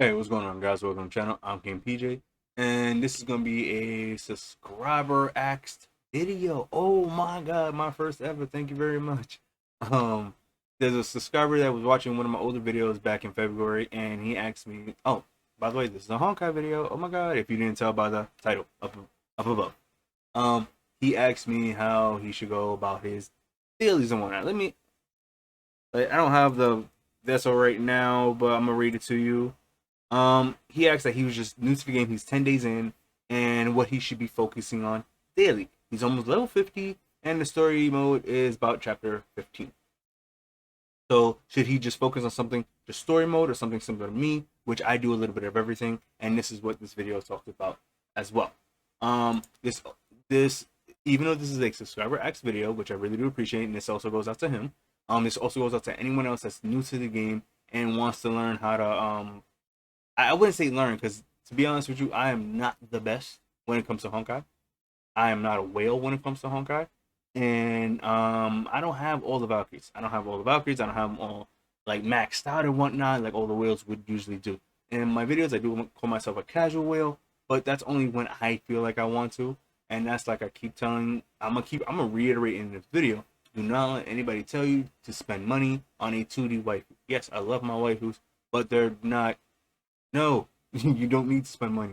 Hey, what's going on, guys? Welcome to the channel. I'm King PJ, and this is gonna be a subscriber asked video. Oh my god, my first ever. Thank you very much. Um, there's a subscriber that was watching one of my older videos back in February, and he asked me, "Oh, by the way, this is a Honkai video. Oh my god, if you didn't tell by the title up above." Um, he asked me how he should go about his dailies and whatnot. I don't have the vessel right now, but I'm gonna read it to you. He asked that he was just new to the game. He's 10 days in, and what he should be focusing on daily. He's almost level 50, and the story mode is about chapter 15. So, should he just focus on something, just story mode, or something similar to me, which I do a little bit of everything, and this is what this video talks about as well. This, even though this is a subscriber X video, which I really do appreciate, and this also goes out to him. This also goes out to anyone else that's new to the game and wants to learn how to I wouldn't say learn, because to be honest with you, I am not the best when it comes to Honkai. I am not a whale when it comes to Honkai, and I don't have all the Valkyries. I don't have all the Valkyries. I don't have them all like maxed out and whatnot, like all the whales would usually do. In my videos, I do call myself a casual whale, but that's only when I feel like I want to, and that's like I keep telling. I'm gonna reiterate in this video. Do not let anybody tell you to spend money on a 2D waifu. Yes, I love my waifus, but they're not. No, you don't need to spend money.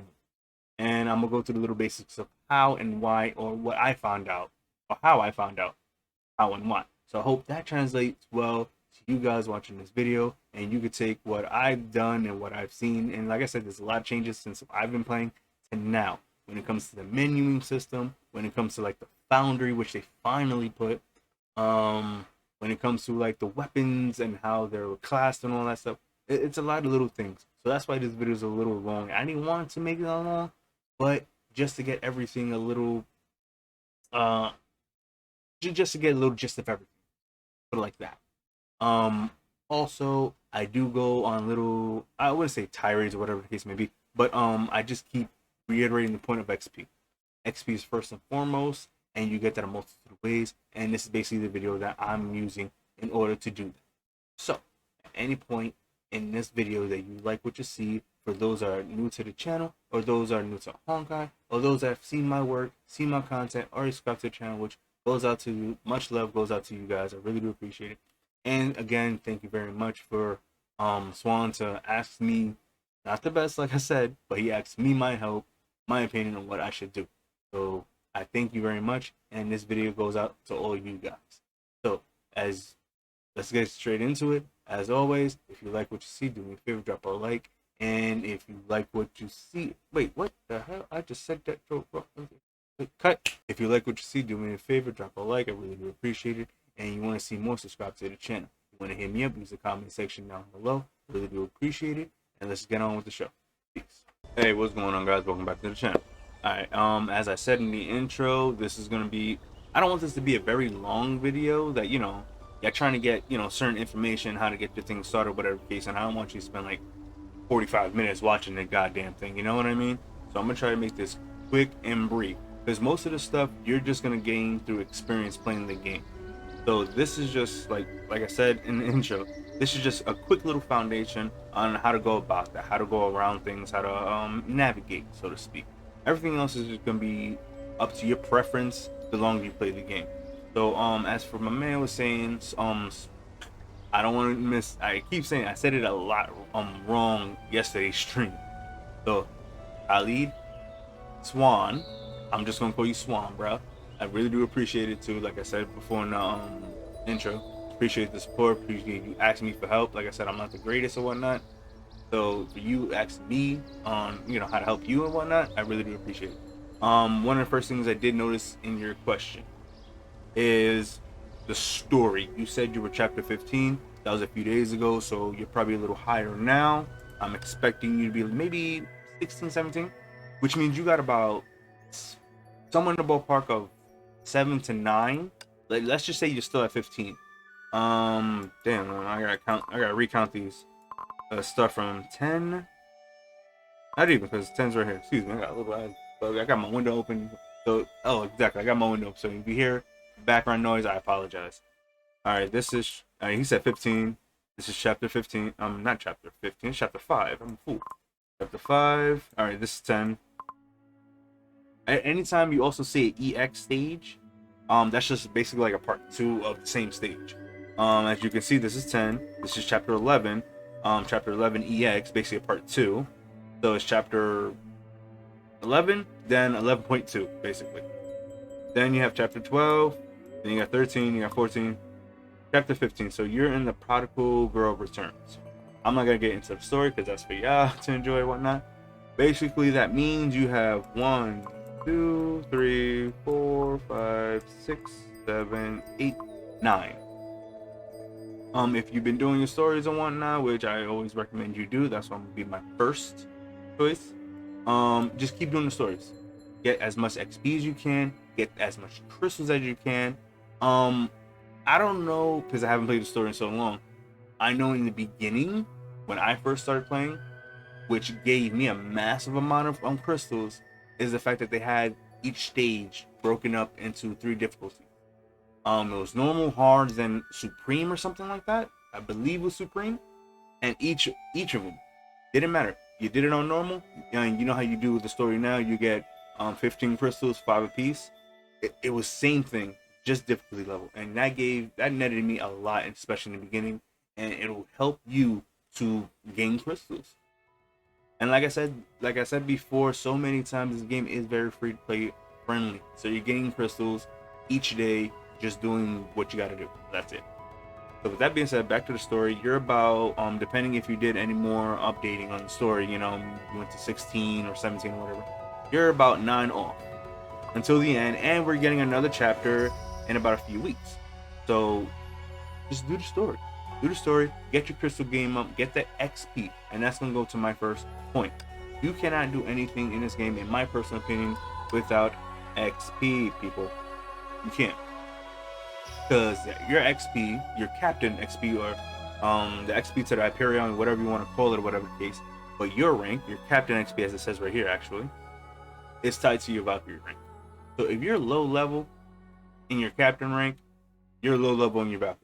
And I'm gonna go to the little basics of how and why, or what I found out, or how I found out, how and why. So I hope that translates well to you guys watching this video, and you could take what I've done and what I've seen. And like I said, there's a lot of changes since I've been playing to now. When it comes to the menuing system, when it comes to like the Foundry, which they finally put, when it comes to like the weapons and how they're classed and all that stuff, it's a lot of little things. So that's why this video is a little long. I didn't want to make it long, but just to get everything a little, uh, just to get a little gist of everything, put it like that. Um, Also, I do go on little, I wouldn't say tirades or whatever the case may be, but I just keep reiterating the point of XP. XP is first and foremost, and you get that a multitude of ways. And this is basically the video that I'm using in order to do that. So, at any point in this video that you like what you see, for those that are new to the channel, or those that are new to Honkai, or those that have seen my work, seen my content, already subscribed to the channel, which goes out to you. Much love goes out to you guys. I really do appreciate it. And again, thank you very much for Swan to ask me, not the best, like I said, but he asked me my help, my opinion on what I should do. So I thank you very much, and this video goes out to all you guys. So as let's get straight into it. As always, if you like what you see, do me a favor, drop a like. And if you like what you see, wait, what the hell? I just said that. Wait, cut. If you like what you see, do me a favor, drop a like. I really do appreciate it. And you want to see more, subscribe to the channel. You want to hit me up, use the comment section down below. Really do appreciate it. And let's get on with the show. Peace. Hey, what's going on, guys? Welcome back to the channel. Alright, as I said in the intro, this is gonna be, I don't want this to be a very long video that, you're trying to get, certain information, how to get the thing started, whatever the case, and I don't want you to spend like 45 minutes watching the goddamn thing, you know what I mean? So I'm gonna try to make this quick and brief, because most of the stuff you're just gonna gain through experience playing the game. So this is just like I said in the intro, this is just a quick little foundation on how to go about that, how to go around things, how to navigate, so to speak. Everything else is just gonna be up to your preference the longer you play the game. So as for my man was saying, I don't want to miss. I keep saying I said it a lot wrong yesterday's stream. So Khalid Swan, I'm just gonna call you Swan, bro. I really do appreciate it too. Like I said before in the intro, appreciate the support. Appreciate you asking me for help. Like I said, I'm not the greatest or whatnot. So for you asking me on how to help you and whatnot, I really do appreciate it. One of the first things I did notice in your question is the story. You said you were chapter 15. That was a few days ago, so you're probably a little higher now. I'm expecting you to be maybe 16, 17, which means you got about somewhere in the ballpark of 7 to 9. Let's just say you're still at 15. Damn, man, I gotta recount these stuff from 10. Not even, because 10's right here. Excuse me, I got my window open. So, oh, exactly, I got my window. So if you hear background noise, I apologize. All right, this is. He said 15. This is chapter 15. Not chapter 15. Chapter 5. I'm a fool. Chapter 5. All right, this is 10. Anytime you also see an EX stage, that's just basically like a part 2 of the same stage. As you can see, this is 10. This is chapter 11. Chapter 11 EX, basically a part 2. So it's chapter 11, then 11.2, basically. Then you have chapter 12. Then you got 13. You got 14. Chapter 15. So you're in the Prodigal Girl Returns. I'm not gonna get into the story because that's for y'all to enjoy and whatnot. Basically, that means you have 1, 2, 3, 4, 5, 6, 7, 8, 9. If you've been doing your stories and whatnot, which I always recommend you do, that's gonna be my first choice. Just keep doing the stories. Get as much XP as you can. Get as much crystals as you can. I don't know because I haven't played the story in so long. I know in the beginning when I first started playing, which gave me a massive amount of crystals, is the fact that they had each stage broken up into 3 difficulties. It was normal, hard, then supreme or something like that. I believe it was supreme, and each of them didn't matter. You did it on normal, and you know how you do with the story now. You get 15 crystals, 5 apiece. It was same thing, just difficulty level, and that netted me a lot, especially in the beginning, and it'll help you to gain crystals. And like I said before, so many times, this game is very free to play friendly. So you're getting crystals each day, just doing what you got to do. That's it. So with that being said, back to the story. You're about, depending if you did any more updating on the story, you went to 16 or 17 or whatever, you're about 9 off until the end, and we're getting another chapter in about a few weeks. So just do the story. Do the story, get your crystal game up, get the XP, and that's going to go to my first point. You cannot do anything in this game, in my personal opinion, without XP, people. You can't. Because your XP, your captain XP, or the XP to the Hyperion, whatever you want to call it, or whatever the case, but your rank, your captain XP, as it says right here, actually, is tied to your Valkyrie rank. So if you're low level in your captain rank, you're low level in your Valkyrie.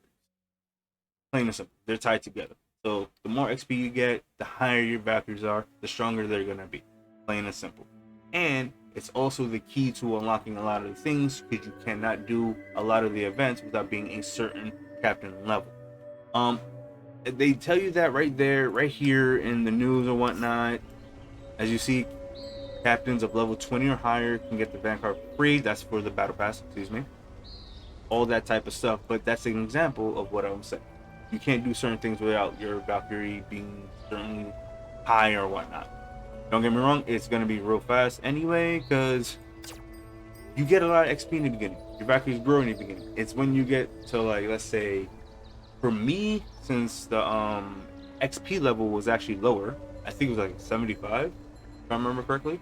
Plain and simple. They're tied together. So the more XP you get, the higher your Valkyries are, the stronger they're going to be. Plain and simple. And it's also the key to unlocking a lot of the things, because you cannot do a lot of the events without being a certain captain level. They tell you that right there, right here in the news or whatnot. As you see, captains of level 20 or higher can get the Vanguard free. That's for the battle pass, excuse me. All that type of stuff. But that's an example of what I'm saying. You can't do certain things without your Valkyrie being certainly high or whatnot. Don't get me wrong, it's going to be real fast anyway, because you get a lot of XP in the beginning. Your Valkyries grow in the beginning. It's when you get to, like, let's say, for me, since the XP level was actually lower, I think it was like 75, if I remember correctly,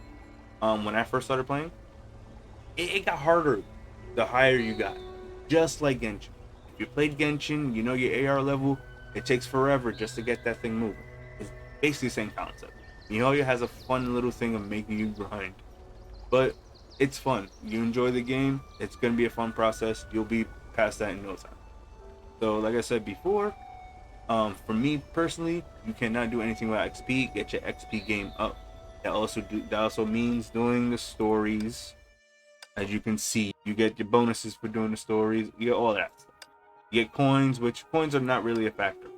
when I first started playing, it got harder the higher you got. Just like Genshin. If you played Genshin, you know your AR level, it takes forever just to get that thing moving. It's basically the same concept. Mihoyo has a fun little thing of making you grind, but it's fun. You enjoy the game, it's going to be a fun process. You'll be past that in no time. So like I said before, for me personally, you cannot do anything without XP. Get your XP game up. That also means doing the stories. As you can see, you get your bonuses for doing the stories. You get all that stuff. You get coins, which coins are not really a factor.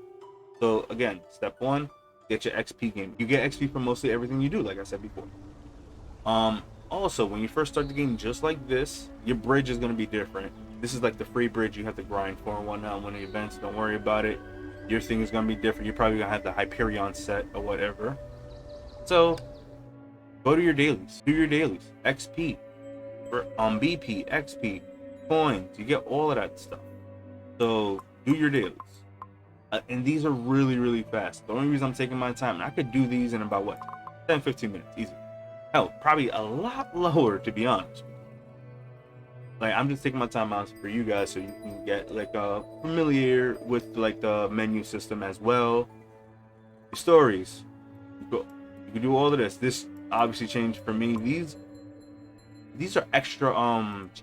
So again, step 1, get your XP game. You get XP for mostly everything you do, like I said before. Also, when you first start the game, just like this, your bridge is going to be different. This is like the free bridge you have to grind for and whatnot. One of the events, don't worry about it. Your thing is going to be different. You're probably going to have the Hyperion set or whatever. So go to your dailies. Do your dailies. XP. BP, XP, coins. You get all of that stuff. So do your dailies. And these are really, really fast. The only reason I'm taking my time, and I could do these in about, 10-15 minutes, easy. Hell, probably a lot lower, to be honest. Like, I'm just taking my time out for you guys so you can get, familiar with, the menu system as well. The stories. You can do all of this. This obviously changed for me. These are extra,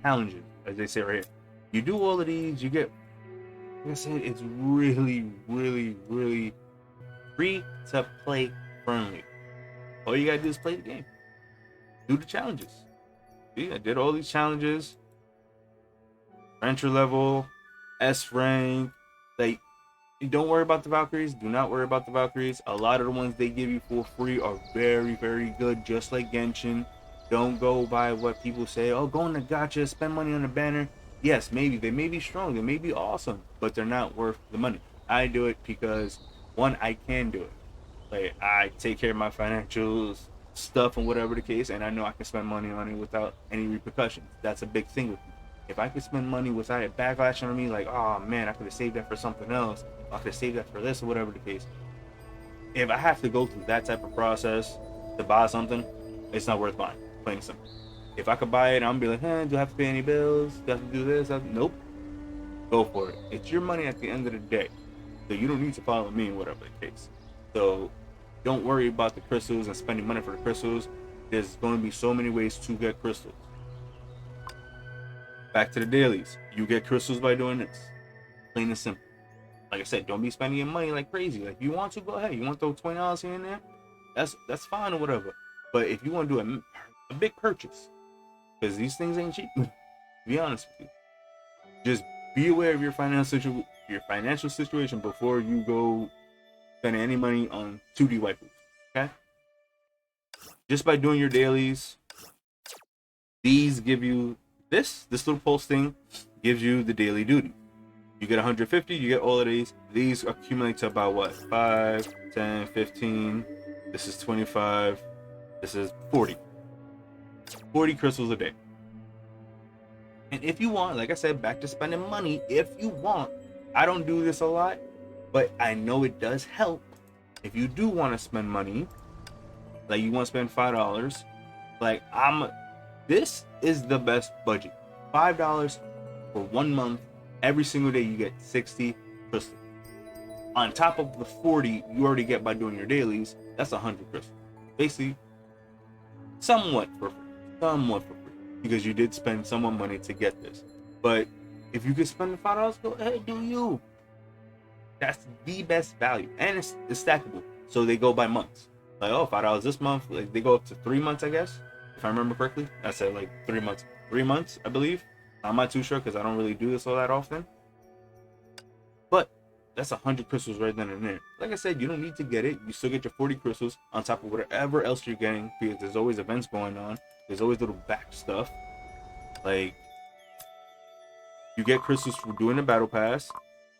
challenges, as they say right here. You do all of these, you get like I said, it's really, really, really free to play friendly. All you gotta do is play the game, do the challenges. See, I did all these challenges, entry level, S rank. Like, don't worry about the Valkyries. Do not worry about the Valkyries. A lot of the ones they give you for free are very, very good, just like Genshin. Don't go by what people say. Oh, go in the gacha, spend money on a banner. Yes, maybe they may be strong, they may be awesome, but they're not worth the money. I do it because one, I can do it. Like, I take care of my financial stuff and whatever the case, and I know I can spend money on it without any repercussions. That's a big thing with me. If I could spend money without it backlashing on me, like, oh man, I could have saved that for something else, I could have saved that for this or whatever the case. If I have to go through that type of process to buy something, it's not worth buying. Plain simple. If I could buy it, I'm be like, do I have to pay any bills? Do I have to do this? Nope. Go for it. It's your money at the end of the day, so you don't need to follow me in whatever the case. So don't worry about the crystals and spending money for the crystals. There's going to be so many ways to get crystals. Back to the dailies. You get crystals by doing this. Plain and simple. Like I said, don't be spending your money like crazy. Like, you want to, go ahead. You want to throw $20 here and there? That's fine or whatever. But if you want to do a big purchase, because these things ain't cheap, to be honest with you, just be aware of your financial situation before you go spending any money on 2D waifus. Okay? Just by doing your dailies, these give you this little pulse thing gives you the daily duty. You get 150, you get all of these. These accumulate to about what? 5, 10, 15. This is 25. This is 40. 40 crystals a day. And if you want, like I said, back to spending money, if you want, I don't do this a lot, but I know it does help. If you do want to spend money, like you want to spend $5, like this is the best budget. $5 for 1 month. Every single day you get 60 crystals. On top of the 40 you already get by doing your dailies, that's 100 crystals. Basically, somewhat for free. Because you did spend somewhat money to get this. But if you could spend the $5, go ahead, do you. That's the best value. And it's stackable. So they go by months. Like, oh, $5 this month. Like, they go up to 3 months, I guess. If I remember correctly. I said like 3 months. 3 months, I believe. I'm not too sure because I don't really do this all that often. But that's 100 crystals right then and there. Like I said, you don't need to get it. You still get your 40 crystals on top of whatever else you're getting, because there's always events going on. There's always little back stuff. Like, you get crystals for doing the battle pass.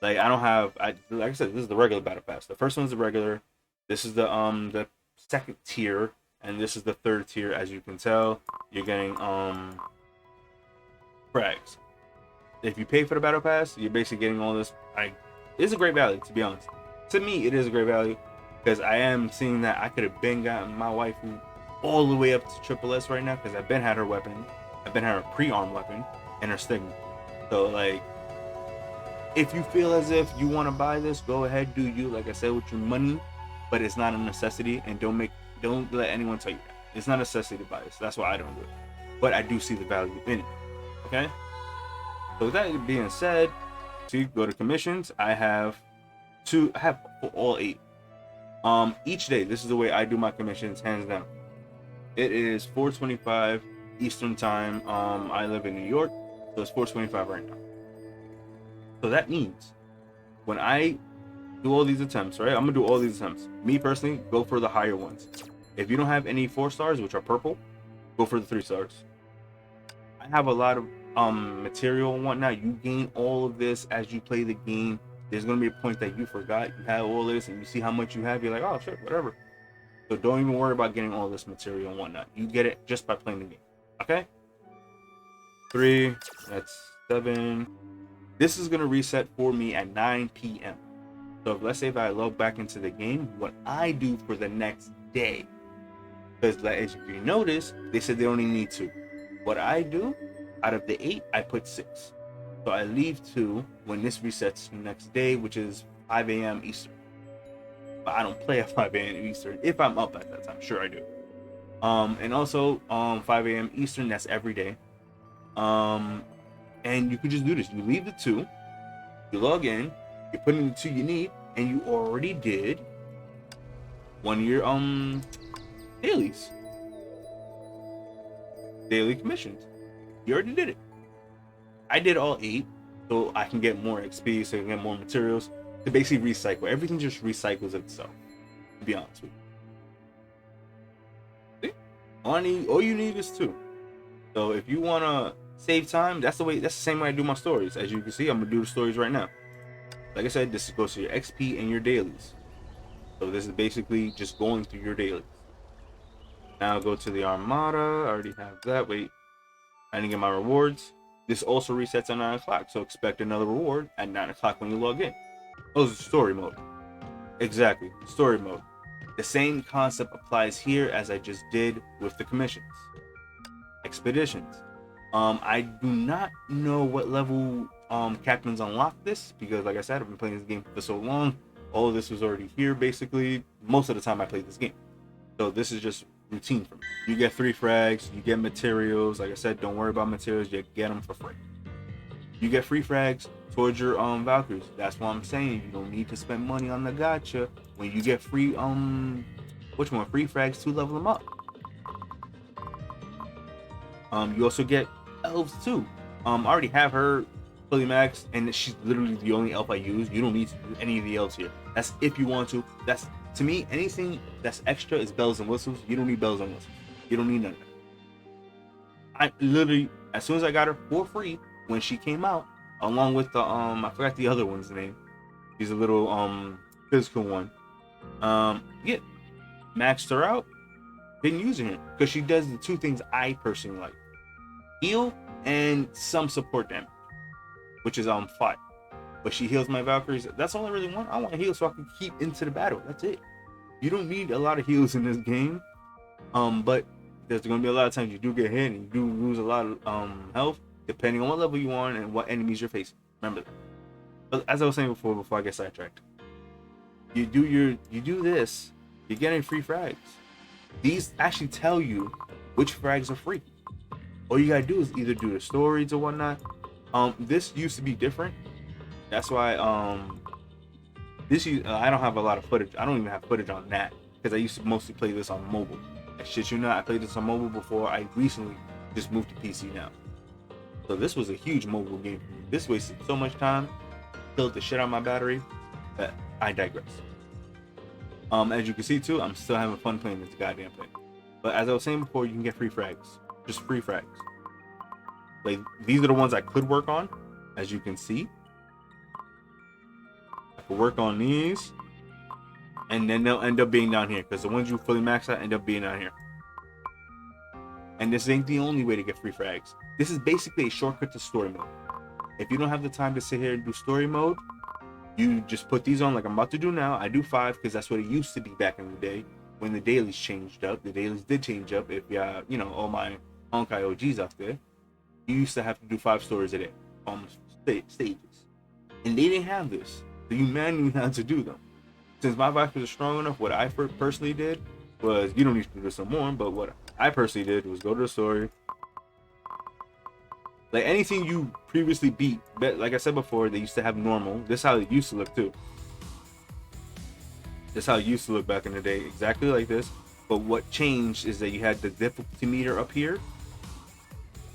Like, like I said, this is the regular battle pass. The first one's the regular. This is the second tier, and this is the third tier. As you can tell, you're getting frags. If you pay for the battle pass, you're basically getting all this. It's a great value, to be honest. To me, it is a great value, because I am seeing that I could have been gotten my waifu all the way up to triple S right now, because I've been had her weapon, I've been had her pre-arm weapon, and her stigma. So, like, if you feel as if you want to buy this, go ahead, do you. Like I said, with your money, but it's not a necessity, and don't let anyone tell you that. It's not a necessity to buy this. That's why I don't do it. But I do see the value in it. Okay? So with that being said, to go to commissions, I have for all 8. Each day, this is the way I do my commissions, hands down. It is 4:25 Eastern time. I live in New York, so it's 4:25 right now. So that means when I do all these attempts, right? I'm gonna do all these attempts. Me personally, go for the higher ones. If you don't have any 4 stars, which are purple, go for the 3 stars. I have a lot of material and whatnot. You gain all of this as you play the game. There's gonna be a point that you forgot you have all this, and you see how much you have. You're like, oh shit, whatever. So don't even worry about getting all this material and whatnot. You get it just by playing the game. Okay? 3. That's 7. This is gonna reset for me at 9 p.m. So let's say if I log back into the game, what I do for the next day, because as you notice, they said they only need 2. What I do, out of the 8, I put 6. So I leave 2 when this resets the next day, which is 5 a.m. Eastern. But I don't play at 5 a.m. Eastern if I'm up at that time. Sure I do. And also 5 a.m. Eastern, that's every day. And you could just do this. You leave the 2, You log in, you put in the 2 you need, and you already did one of your dailies. Daily commissions. You already did it. I did all 8, so I can get more XP, so I can get more materials to basically recycle. Everything just recycles itself, to be honest with you. See? All you need is 2. So if you wanna save time, that's the same way I do my stories. As you can see, I'm gonna do the stories right now. Like I said, this goes to your XP and your dailies. So this is basically just going through your dailies. Now go to the Armada. I already have that. Wait, I didn't get my rewards. This also resets at 9 o'clock, so expect another reward at 9 o'clock when you log in. Oh, it's story mode. Exactly, story mode. The same concept applies here as I just did with the commissions. Expeditions. I do not know what level captains unlock this, because like I said, I've been playing this game for so long. All of this was already here basically most of the time I played this game. So this is just routine for me. You get 3 frags, you get materials. Like I said, don't worry about materials, you get them for free. You get free frags towards your Valkyries. That's what I'm saying. You don't need to spend money on the gacha when you get free free frags to level them up. You also get elves too. I already have her fully maxed, and she's literally the only elf I use. You don't need to do any of the elves here. That's if you want to. That's, to me, anything that's extra is bells and whistles. You don't need bells and whistles. You don't need none of that. I literally, as soon as I got her for free when she came out, along with the I forgot the other one's name. She's a little physical one. Yeah, maxed her out. Been using her because she does the 2 things I personally like: heal and some support damage, which is fire. But she heals my Valkyries. That's all I really want. I want to heal so I can keep into the battle. That's it. You don't need a lot of heals in this game. But there's gonna be a lot of times you do get hit and you do lose a lot of health, depending on what level you are and what enemies you're facing. Remember that. But as I was saying before I get sidetracked, you do this, you're getting free frags. These actually tell you which frags are free. All you gotta do is either do the stories or whatnot. This used to be different. That's why I don't have a lot of footage. I don't even have footage on that because I used to mostly play this on mobile. I shit you not, I played this on mobile before. I recently just moved to PC now. So this was a huge mobile game for me. This wasted so much time, killed the shit out of my battery, that I digress. As you can see too, I'm still having fun playing this goddamn thing. But as I was saying before, you can get free frags. Just free frags. Like, these are the ones I could work on, as you can see. I could work on these, and then they'll end up being down here, because the ones you fully max out end up being down here. And this ain't the only way to get free frags. This is basically a shortcut to story mode. If you don't have the time to sit here and do story mode, you just put these on like I'm about to do now. I do 5 because that's what it used to be back in the day when the dailies changed up. The dailies did change up. If you know, all my Honkai OGs out there, you used to have to do 5 stories a day, stages, and they didn't have this, so you manually had to do them. Since my Valkyries are strong enough, what I personally did was, you don't need to do this no more, but what I personally did was go to the story. Like anything you previously beat, but like I said before, they used to have normal. This is how it used to look too. This is how it used to look back in the day, exactly like this. But what changed is that you had the difficulty meter up here.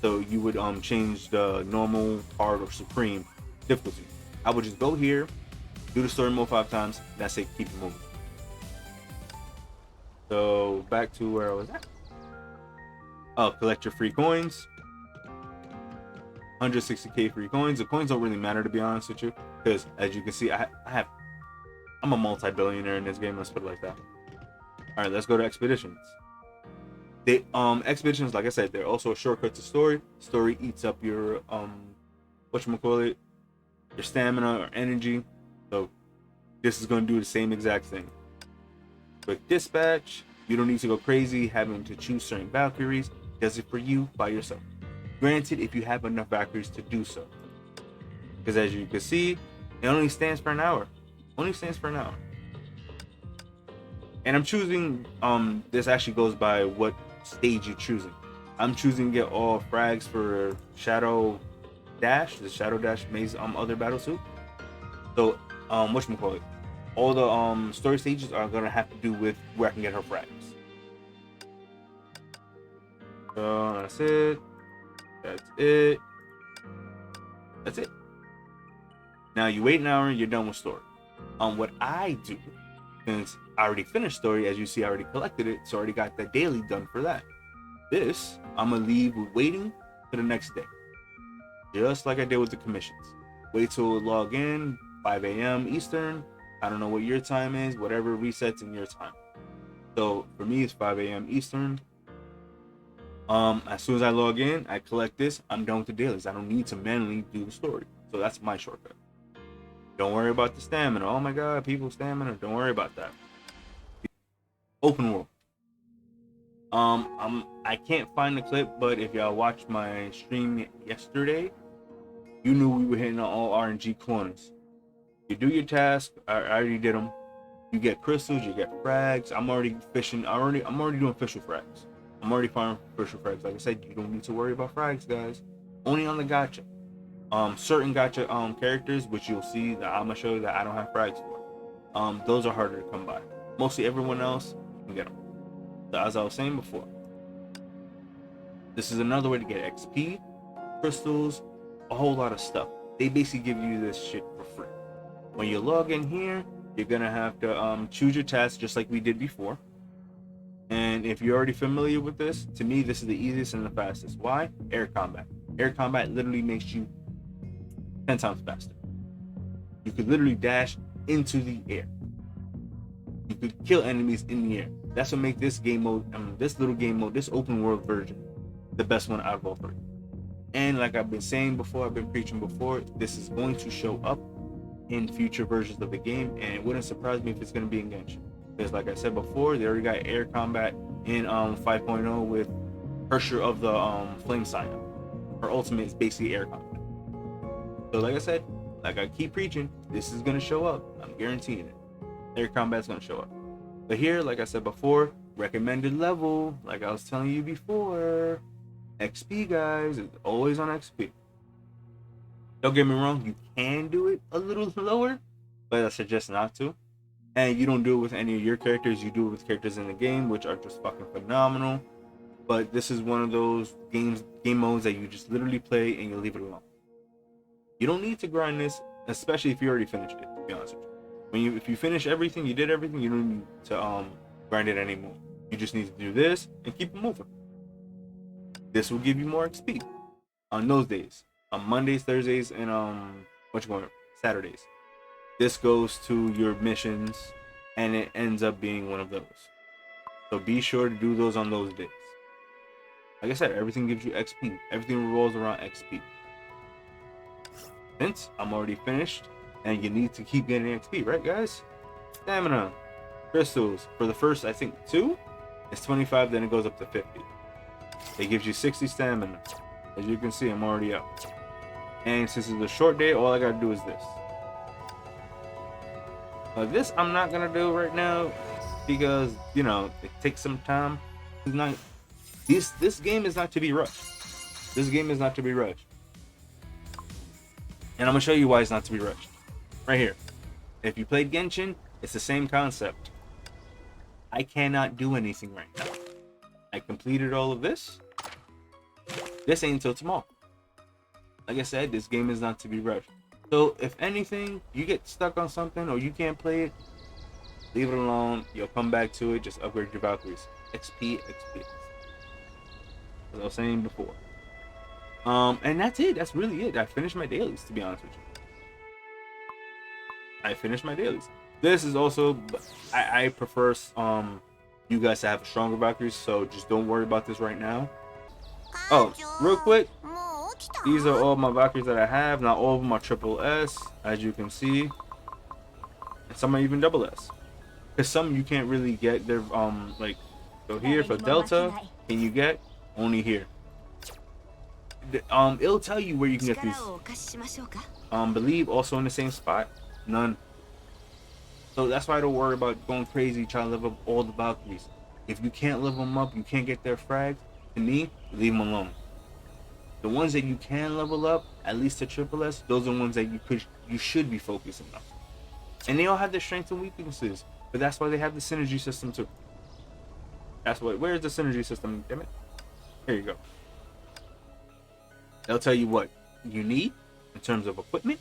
So you would change the normal, hard, or supreme difficulty. I would just go here, do the story mode 5 times. That's it. Keep it moving. So back to where I was at. Oh, collect your free coins. 160k free coins. The coins don't really matter, to be honest with you, because as you can see, I'm a multi-billionaire in this game. Let's put it like that. All right, let's go to expeditions. Expeditions, like I said, they're also a shortcut to story. Story eats up your whatchamacallit, your stamina or energy. So this is going to do the same exact thing. Quick dispatch. You don't need to go crazy having to choose certain Valkyries. It does it for you by yourself. Granted, if you have enough Valkyries to do so. Because as you can see, it only stands for an hour. Only stands for an hour. And I'm choosing, this actually goes by what stage you're choosing. I'm choosing to get all frags for Shadow Dash, the Shadow Dash Maze other battle suit. So whatchamacallit, all the story stages are gonna have to do with where I can get her frags. So that's it. That's it. That's it. Now you wait an hour and you're done with story. What I do, since I already finished story, as you see, I already collected it, so I already got the daily done for that. This I'm gonna leave with waiting for the next day, just like I did with the commissions. Wait till it log in, 5 a.m. Eastern. I don't know what your time is, whatever resets in your time. So for me, it's 5 a.m. Eastern. As soon as I log in, I collect this. I'm done with the dailies. I don't need to manually do the story. So that's my shortcut. Don't worry about the stamina. Oh my god, people stamina. Don't worry about that. Open world. I can't find the clip, but if y'all watched my stream yesterday, you knew we were hitting all RNG corners. You do your task. I already did them. You get crystals. You get frags. I'm already fishing. I'm already doing official frags. I'm already farming official frags. Like I said, you don't need to worry about frags, guys. Only on the gacha. Certain gacha characters, which you'll see that I'm gonna show you that I don't have frags for. Those are harder to come by. Mostly everyone else, you can get them. So as I was saying before, this is another way to get XP, crystals, a whole lot of stuff. They basically give you this shit for free. When you log in here, you're gonna have to choose your task just like we did before. And if you're already familiar with this, to me, this is the easiest and the fastest. Why? Air combat. Air combat literally makes you 10 times faster. You could literally dash into the air. You could kill enemies in the air. That's what makes this game mode, this little game mode, this open world version, the best one out of all three. And like I've been saying before, I've been preaching before, this is going to show up in future versions of the game, and it wouldn't surprise me if it's going to be in Genshin. Because like I said before, they already got air combat in 5.0 with Hersher of the Flame Scion. Her ultimate is basically air combat. So like I said, like I keep preaching, this is going to show up. I'm guaranteeing it. Air combat's going to show up. But here, like I said before, recommended level, like I was telling you before, XP, guys, is always on XP. Don't get me wrong, you can do it a little lower, but I suggest not to. And you don't do it with any of your characters, you do it with characters in the game, which are just fucking phenomenal. But this is one of those game modes that you just literally play and you leave it alone. You don't need to grind this, especially if you already finished it, to be honest with you. If you finish everything, you did everything, you don't need to grind it anymore. You just need to do this and keep it moving. This will give you more XP on those days. On Mondays, Thursdays, and Saturdays. This goes to your missions, and it ends up being one of those. So be sure to do those on those days. Like I said, everything gives you XP. Everything revolves around XP. Since I'm already finished, and you need to keep getting XP, right, guys? Stamina, crystals. For the first, I think, 2, it's 25, then it goes up to 50. It gives you 60 stamina. As you can see, I'm already up. And since it's a short day, all I gotta do is this. This I'm not gonna do right now because it takes some time. This game is not to be rushed. This game is not to be rushed. And I'm gonna show you why it's not to be rushed. Right here. If you played Genshin, it's the same concept. I cannot do anything right now. I completed all of this. This ain't until tomorrow. Like I said, this game is not to be rushed. So if anything, you get stuck on something or you can't play it, leave it alone. You'll come back to it. Just upgrade your Valkyries. XP. As I was saying before. And that's it. That's really it. I finished my dailies, to be honest with you. I finished my dailies. This is also, I prefer you guys to have stronger Valkyries, so just don't worry about this right now. Oh, real quick, these are all my Valkyries that I have. Not all of them are triple S, as you can see, and some are even double S. Because some you can't really get. They're like, so here for Delta, can you get only here? It'll tell you where you can get these. Believe also in the same spot, none. So that's why I don't worry about going crazy trying to level up all the Valkyries. If you can't level them up, you can't get their frags, to me, leave them alone. The ones that you can level up, at least to triple S, those are the ones that you should be focusing on. And they all have their strengths and weaknesses, but that's why they have the synergy system too. That's what. Where's the synergy system? Damn it! Here you go. They'll tell you what you need in terms of equipment,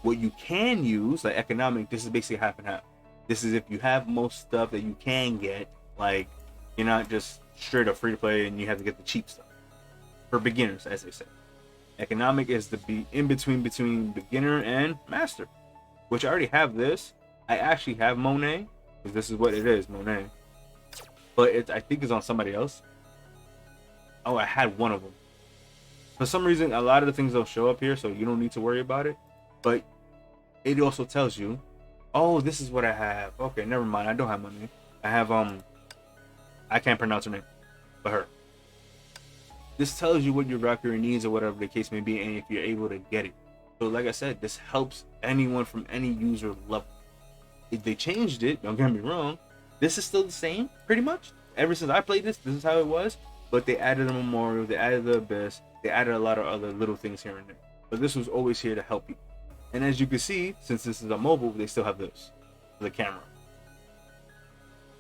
what you can use, like economic. This is basically half and half. This is if you have most stuff that you can get, like you're not just straight up free to play and you have to get the cheap stuff. For beginners, as they say. Economic is the in between beginner and master, which I already have this. I actually have Monet, because this is what it is, Monet. But I think it's on somebody else. Oh, I had one of them. For some reason, a lot of the things don't show up here, so you don't need to worry about it. But it also tells you, oh, this is what I have. Okay, never mind. I don't have Monet. I have I can't pronounce her name, but her. This tells you what your Valkyrie needs or whatever the case may be, and if you're able to get it. So like I said, this helps anyone from any user level. If they changed it, don't get me wrong, this is still the same, pretty much. Ever since I played this is how it was. But they added a memorial, they added the abyss, they added a lot of other little things here and there. But this was always here to help you. And as you can see, since this is a mobile, they still have this, the camera.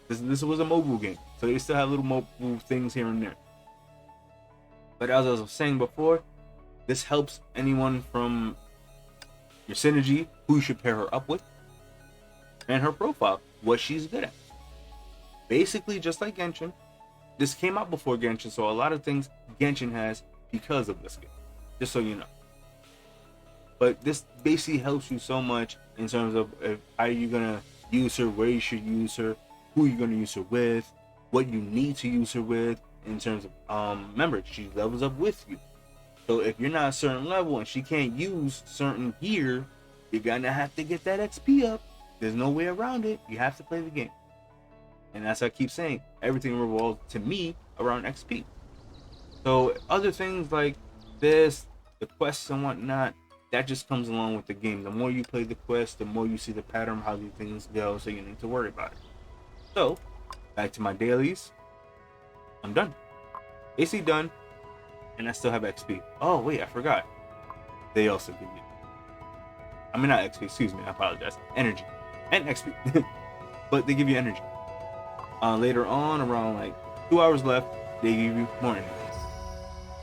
This was a mobile game, so they still have little mobile things here and there. But as I was saying before, this helps anyone from your synergy, who you should pair her up with, and her profile, what she's good at. Basically, just like Genshin, this came out before Genshin, so a lot of things Genshin has because of this game, just so you know. But this basically helps you so much in terms of how you're gonna use her, where you should use her, who you're gonna use her with, what you need to use her with. In terms of remember, she levels up with you, so if you're not a certain level and she can't use certain gear, you're gonna have to get that XP up. There's no way around it. You have to play the game, and that's what I keep saying, everything revolves to me around XP. So other things like this, the quests and whatnot, that just comes along with the game. The more you play the quest, the more you see the pattern, how these things go, so you need to worry about it. So back to my dailies. I'm done. AC done. And I still have XP. Oh, wait, I forgot. They also give you... I mean, not XP, excuse me, I apologize. Energy. And XP. But they give you energy. Later on, around like 2 hours left, they give you more energy.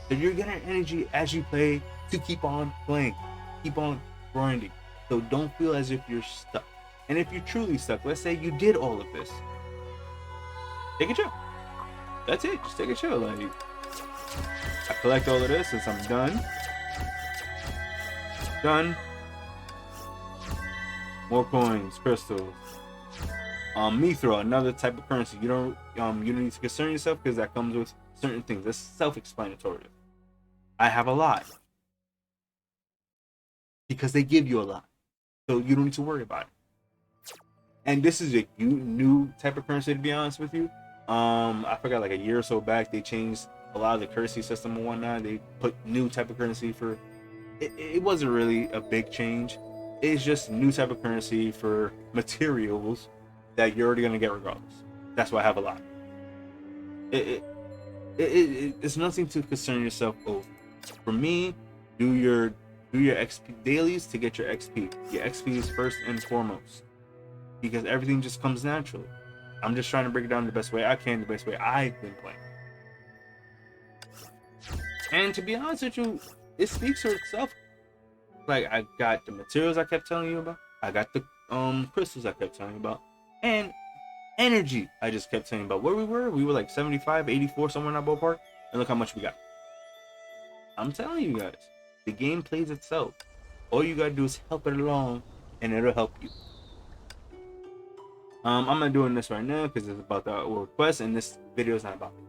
So you're getting energy as you play to keep on playing. Keep on grinding. So don't feel as if you're stuck. And if you're truly stuck, let's say you did all of this. Take a chill. That's it, just take a chill. Like, I collect all of this since I'm done. Done. More coins, crystals. Mithril, another type of currency. You don't need to concern yourself because that comes with certain things. That's self-explanatory. I have a lot. Because they give you a lot. So you don't need to worry about it. And this is a new type of currency, to be honest with you. I forgot, like a year or so back, they changed a lot of the currency system and whatnot. They put new type of currency for it wasn't really a big change. It's just new type of currency for materials that you're already gonna get regardless. That's why I have a lot. It's nothing to concern yourself over. For me, do your XP dailies to get your XP. Your XP is first and foremost, because everything just comes naturally. I'm just trying to break it down the best way I can, the best way I've been playing. And to be honest with you, it speaks for itself. Like, I got the materials I kept telling you about. I got the crystals I kept telling you about. And energy I just kept telling you about. Where we were like 75, 84, somewhere in that ballpark. And look how much we got. I'm telling you guys, the game plays itself. All you gotta do is help it along, and it'll help you. I'm not doing this right now because it's about the request, and this video is not about it.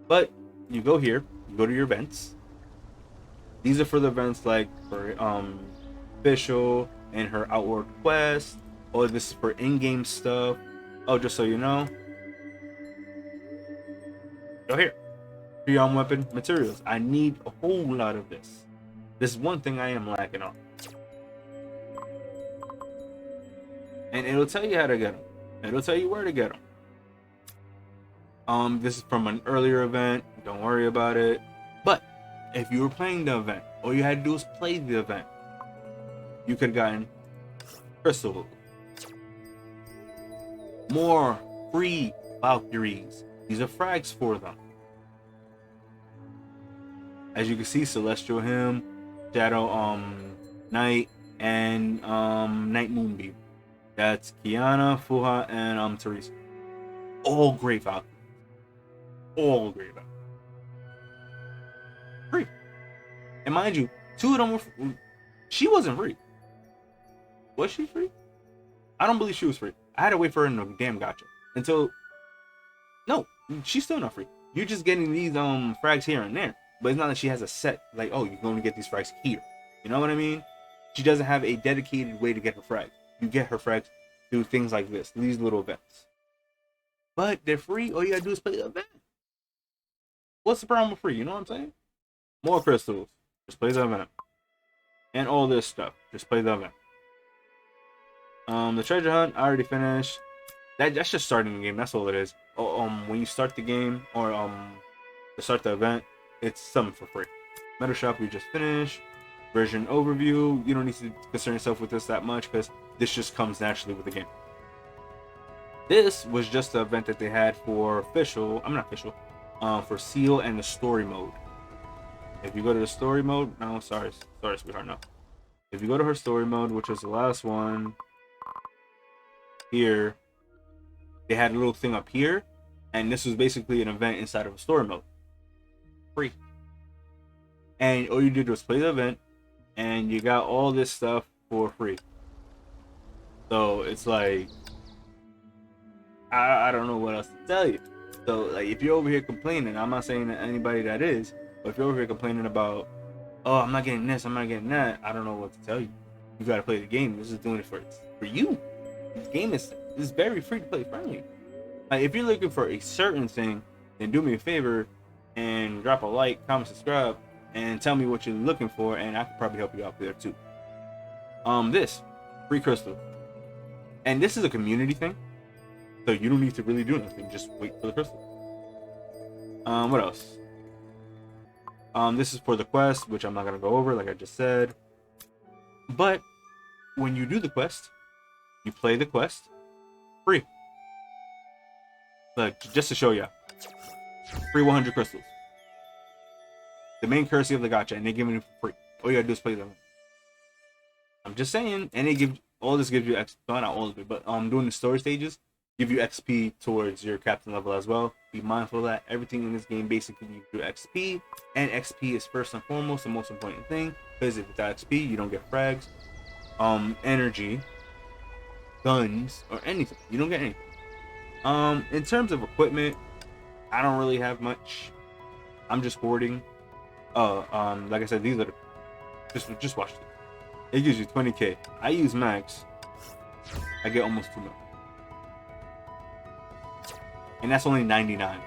But you go here, you go to your events. These are for the events like for official and her outward quest, or this is for in-game stuff. Oh, just so you know, go here. Pre-arm weapon materials. I need a whole lot of this. This is one thing I am lacking on. And it'll tell you how to get them. It'll tell you where to get them. This is from an earlier event. Don't worry about it. But if you were playing the event All you had to do was play the event. You could have gotten crystal, more free Valkyries. These are frags for them. As you can see, Celestial Hymn, Shadow Knight, and Night Moonbeam. That's Kiana, Fuha, and Teresa. All great Valkyries. All great Valkyries. Free. And mind you, 2 of them were free. She wasn't free. Was she free? I don't believe she was free. I had to wait for her in the damn gacha. Until... No, she's still not free. You're just getting these frags here and there. But it's not that she has a set, like, oh, you're going to get these frags here. You know what I mean? She doesn't have a dedicated way to get her frags. You get her frags through things like this, these little events. But they're free. All you gotta do is play the event. What's the problem with free? You know what I'm saying? More crystals. Just play the event. And all this stuff. Just play the event. The treasure hunt, I already finished. That's just starting the game. That's all it is. When you start the game, or to start the event, it's something for free. Metal shop, we just finished. Version overview, you don't need to concern yourself with this that much because this just comes naturally with the game. This was just the event that they had for for seal and the story mode. If you go to the story mode, no, sorry sweetheart, no. If you go to her story mode, which was the last one, here, they had a little thing up here, and this was basically an event inside of a story mode. Free. And all you did was play the event, and you got all this stuff for free. So it's like, I don't know what else to tell you. So like, if you're over here complaining, I'm not saying that anybody that is, but if you're over here complaining about, oh, I'm not getting this, I'm not getting that, I don't know what to tell you. You gotta play the game. This is doing it for you. This game is very free to play friendly. Like, if you're looking for a certain thing, then do me a favor and drop a like, comment, subscribe, and tell me what you're looking for, and I could probably help you out there too. This free crystal, and this is a community thing, so you don't need to really do nothing. Just wait for the crystal. What else? This is for the quest, which I'm not gonna go over, like I just said. But when you do the quest, you play the quest free. Like, just to show you, free 100 crystals. The main currency of the gacha, and they give it for free. All you gotta do is play them. I'm just saying, and they give all this gives you XP. Well, not all of it, but doing the story stages give you XP towards your captain level as well. Be mindful of that. Everything in this game basically gives you XP, and XP is first and foremost the most important thing, because if without XP you don't get frags, energy, guns, or anything. You don't get anything. In terms of equipment, I don't really have much. I'm just hoarding. Like I said, these are the, just watch this. It gives you 20k. I use max. I get almost 2 mil. And that's only 99.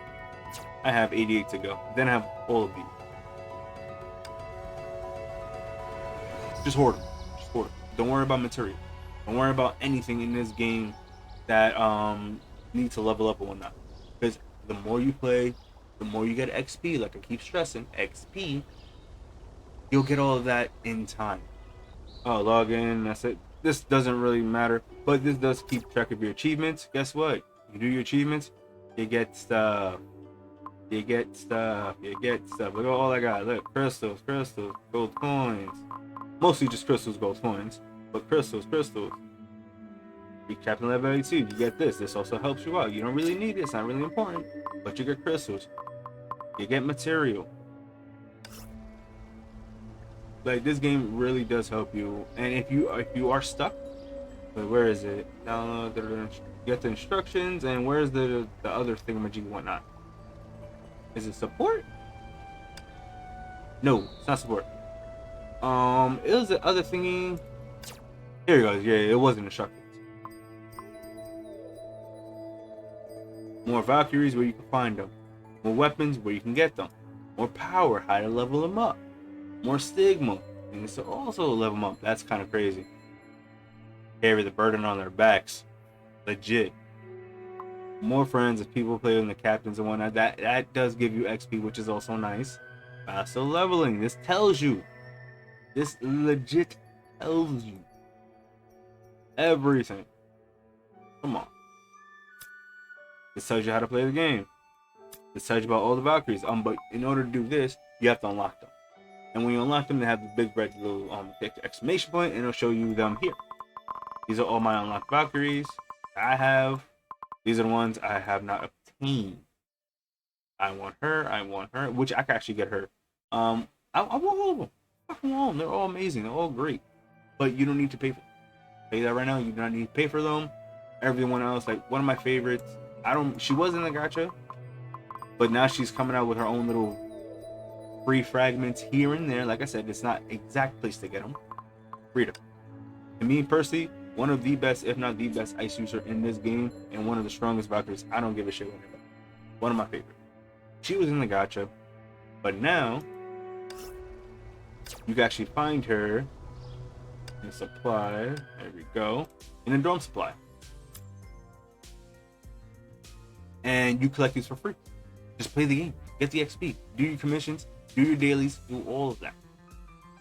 I have 88 to go. Then I have all of these. Just hoard them. Just hoard them. Don't worry about material. Don't worry about anything in this game that need to level up or whatnot. Because the more you play, the more you get XP. Like I keep stressing, XP. You'll get all of that in time. Oh, log in. That's it. This doesn't really matter, but this does keep track of your achievements. Guess what? You do your achievements, you get stuff. You get stuff. You get stuff. Look at all I got. Look, crystals, gold coins. Mostly just crystals, gold coins, but crystals. You captain level 82. You get this. This also helps you out. You don't really need it. It's not really important, but you get crystals. You get material. Like, this game really does help you. And if you are stuck, wait, where is it? Download. You get the instructions, and where's the other thingamajig and whatnot? Is it support? No, it's not support. It was the other thingy. Here it goes. Yeah, it wasn't instructions. More Valkyries, where you can find them. More weapons, where you can get them. More power, how to level them up. More stigma, and to also level them up. That's kind of crazy. Carry the burden on their backs. Legit. More friends as people play with the captains and whatnot. That does give you XP, which is also nice. Faster leveling. This tells you This legit tells you everything. Come on. This tells you how to play the game. This tells you about all the Valkyries. But in order to do this, you have to unlock them. And when you unlock them, they have the big red little exclamation point, and it'll show you them here. These are all my unlocked Valkyries I have. These are the ones I have not obtained. I want her, which I can actually get her. I want all of them. Fucking all of them. They're all amazing. They're all great. But you don't need to pay for them. I'll tell you that right now. You do not need to pay for them. Everyone else, like one of my favorites, she was in the gacha, but now she's coming out with her own little free fragments here and there. Like I said, it's not exact place to get them. Read them. To me personally, one of the best, if not the best, ice user in this game, and one of the strongest Valkyries. I don't give a shit what anybody. One of my favorites. She was in the gacha, but now you can actually find her in supply. There we go. In a dorm supply, and you collect these for free. Just play the game, get the XP, do your commissions, do your dailies, do all of that.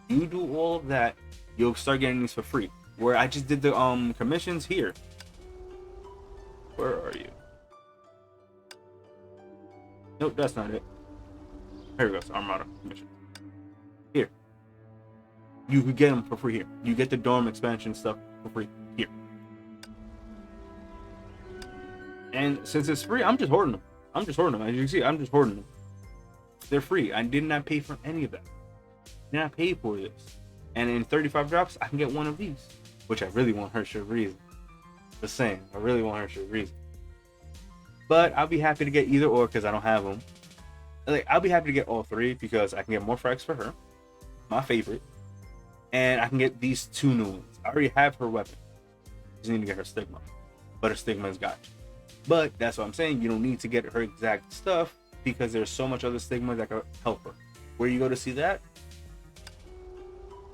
You do all of that, you'll start getting these for free. Where I just did the commissions here. Where are you? Nope, that's not it. Here we go. Armada commission. Here. You could get them for free here. You get the dorm expansion stuff for free here. And since it's free, I'm just hoarding them. As you can see, I'm just hoarding them. They're free. I did not pay for any of that. Did not pay for this. And in 35 drops, I can get one of these. Which I really want her for a reason. Just saying, I really want her for a reason. But I'll be happy to get either or because I don't have them. Like, I'll be happy to get all three because I can get more frags for her. My favorite. And I can get these two new ones. I already have her weapon. Just need to get her stigma. But her stigma's got you. But that's what I'm saying. You don't need to get her exact stuff because there's so much other stigma that can help her. Where you go to see that?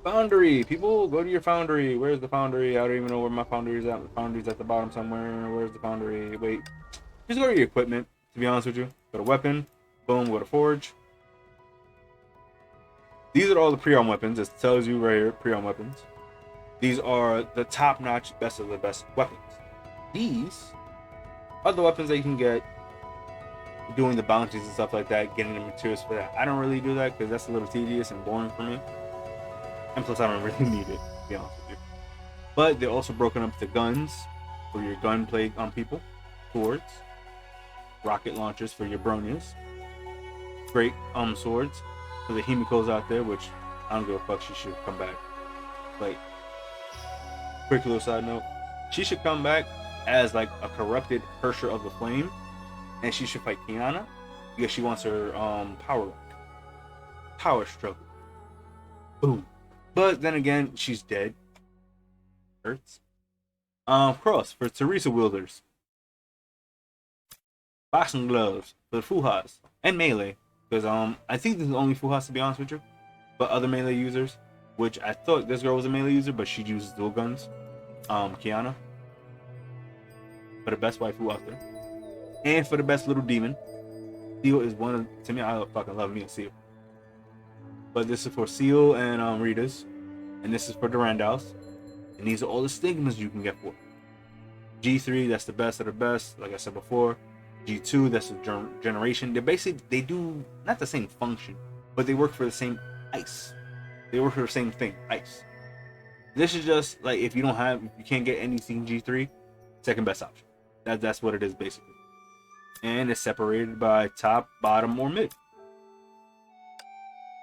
Foundry. People, go to your Foundry. Where's the Foundry? I don't even know where my Foundry is at. The Foundry's at the bottom somewhere. Where's the Foundry? Wait. Just go to your equipment, to be honest with you. Go to weapon. Boom. Go to forge. These are all the pre-owned weapons. It tells you right here, pre-owned weapons. These are the top-notch, best of the best weapons. These are the weapons that you can get doing the bounties and stuff like that, getting the materials for that. I don't really do that because that's a little tedious and boring for me. And plus, I don't really need it, to be honest with you. But they're also broken up to guns for your gunplay on people, swords, rocket launchers for your bronies, great swords for the Himiko's out there, which I don't give a fuck. She should come back. Like, quick little side note, she should come back as like a corrupted Hersher of the Flame, and she should fight Kiana because she wants her power struggle. Boom. But then again, she's dead. Hurts. Cross for Teresa wielders. Boxing gloves for the Fuhas and melee, because I think this is only Fuhas, to be honest with you, but other melee users, which I thought this girl was a melee user, but she uses dual guns. Kiana, for the best waifu out there, and for the best little demon. Seal is one of, to me, I fucking love me a Seal. But this is for Seal and Rita's, and this is for Durandal's, and these are all the stigmas you can get for G3. That's the best of the best, like I said before. G2, that's the generation. They do not the same function, but they work for the same ice. They work for the same thing, ice. This is just like if you can't get anything G3, second best option. That's what it is basically. And it's separated by top, bottom, or mid.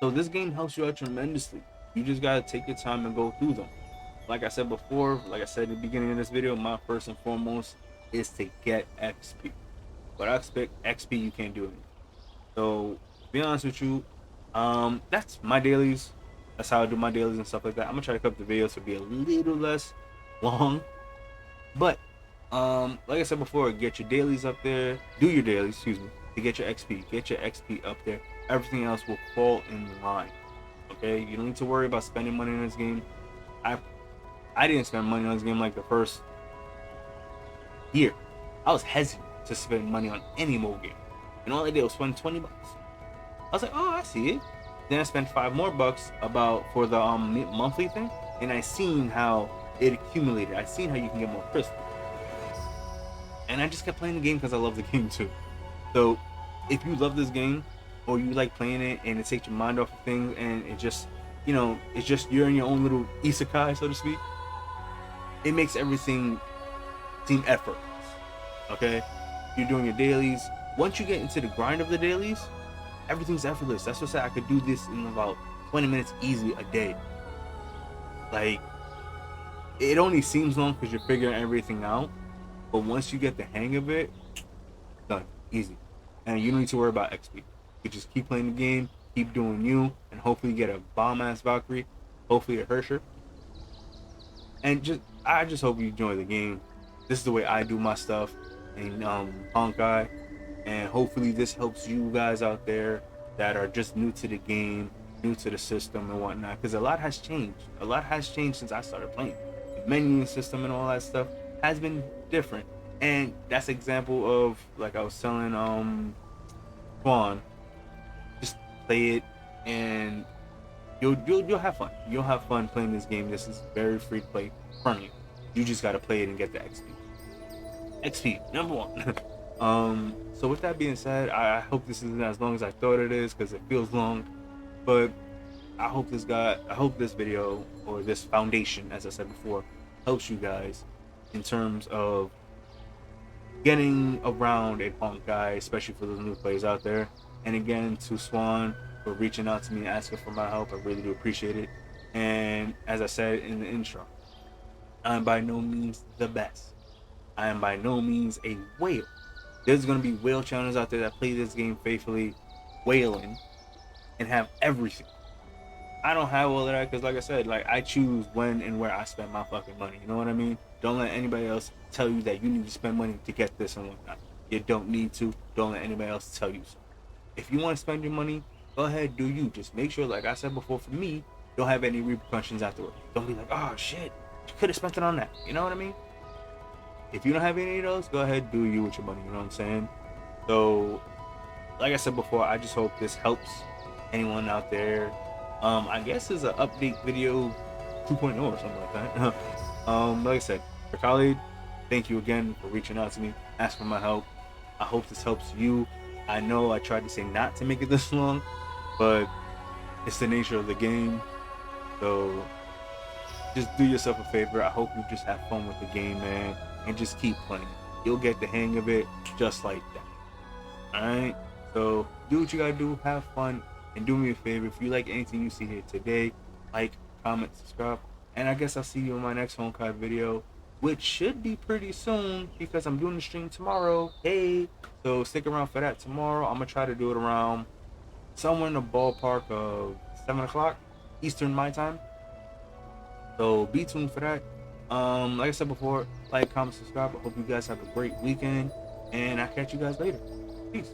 So this game helps you out tremendously. You just gotta take your time and go through them. Like I said before, like I said at the beginning of this video, my first and foremost is to get XP. Without XP, you can't do anything. So, to be honest with you, that's my dailies. That's how I do my dailies and stuff like that. I'm gonna try to cut the videos to be a little less long. But, like I said before, get your dailies up there. Do your dailies, excuse me, to get your XP. Get your XP up there. Everything else will fall in line. Okay? You don't need to worry about spending money on this game. I didn't spend money on this game like the first year. I was hesitant to spend money on any mobile game. And all I did was spend 20 bucks. I was like, oh, I see it. Then I spent $5 more about for the monthly thing, and I seen how it accumulated. I seen how you can get more crystals, and I just kept playing the game because I love the game too. So if you love this game or you like playing it and it takes your mind off of things and it just, it's just you're in your own little isekai, so to speak, it makes everything seem effortless. Okay, you're doing your dailies. Once you get into the grind of the dailies, everything's effortless. That's what I said. I could do this in about 20 minutes easy a day. Like, it only seems long because you're figuring everything out, but once you get the hang of it, done, easy, and you don't need to worry about XP. You just keep playing the game, keep doing you, and hopefully get a bomb ass Valkyrie, hopefully a Hersher, and I just hope you enjoy the game. This is the way I do my stuff in Honkai, and hopefully this helps you guys out there that are just new to the game, new to the system and whatnot, because a lot has changed. A lot has changed since I started playing. The menu system and all that stuff has been different, and that's an example of, like I was telling Swan, just play it and you'll have fun. You'll have fun playing this game. This is very free to play friendly. You just gotta play it and get the XP number one. So with that being said, I hope this isn't as long as I thought it is, because it feels long, but I hope this video, or this foundation, as I said before, helps you guys in terms of getting around in Honkai, especially for those new players out there. And again, to Swan for reaching out to me and asking for my help, I really do appreciate it. And as I said in the intro, I'm by no means the best. I am by no means a whale. There's gonna be whale channels out there that play this game faithfully, whaling, and have everything. I don't have all of that because, like I said, like, I choose when and where I spend my fucking money. You know what I mean? Don't let anybody else tell you that you need to spend money to get this and whatnot. You don't need to. Don't let anybody else tell you so. If you want to spend your money, go ahead, do you. Just make sure, like I said before, for me, don't have any repercussions afterwards. Don't be like, oh shit, you could have spent it on that. You know what I mean? If you don't have any of those, go ahead, do you with your money. You know what I'm saying? So, like I said before, I just hope this helps anyone out there. I guess it's an update video 2.0 or something like that. Like I said, for Khalid, thank you again for reaching out to me, asking for my help. I hope this helps you. I know I tried to say not to make it this long, but it's the nature of the game. So just do yourself a favor. I hope you just have fun with the game, man, and just keep playing. You'll get the hang of it just like that. Alright? So do what you gotta do, have fun, and do me a favor. If you like anything you see here today, like, comment, subscribe, and I guess I'll see you in my next Honkai video, which should be pretty soon because I'm doing the stream tomorrow. Hey, so stick around for that tomorrow. I'm gonna try to do it around somewhere in the ballpark of 7 o'clock Eastern my time. So be tuned for that. Like I said before, like, comment, subscribe. I hope you guys have a great weekend, and I'll catch you guys later. Peace.